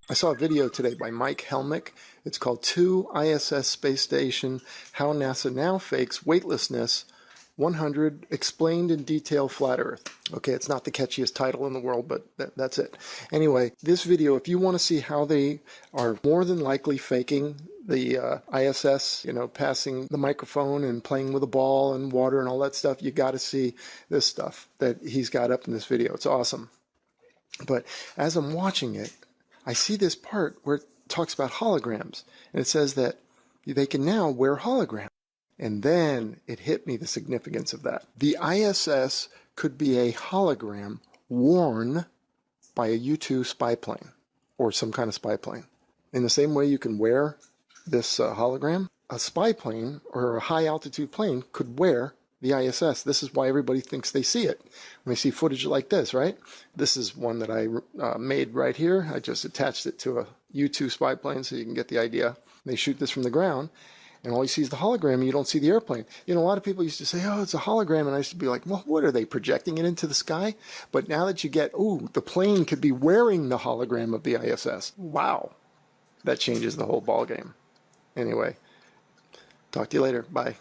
I saw a video today by Mike Helmick. It's called To ISS Space Station, How NASA Now Fakes Weightlessness, 100 Explained in Detail Flat Earth. Okay, it's not the catchiest title in the world, but that's it. Anyway, this video, if you want to see how they are more than likely faking the ISS, passing the microphone and playing with a ball and water and all that stuff, you got to see this stuff that he's got up in this video. It's awesome. But as I'm watching it, I see this part where it talks about holograms, and it says that they can now wear holograms. And then it hit me, the significance of that. The ISS could be a hologram worn by a U-2 spy plane or some kind of spy plane. In the same way you can wear this hologram, a spy plane or a high-altitude plane could wear the ISS. This is why everybody thinks they see it when they see footage like this, right? This is one that I made right here. I just attached it to a U-2 spy plane so you can get the idea. They shoot this from the ground, and all you see is the hologram, and you don't see the airplane. A lot of people used to say, oh, it's a hologram, and I used to be like, well, what are they, projecting it into the sky? But now that you get, oh, the plane could be wearing the hologram of the ISS. Wow. That changes the whole ballgame. Anyway, talk to you later. Bye.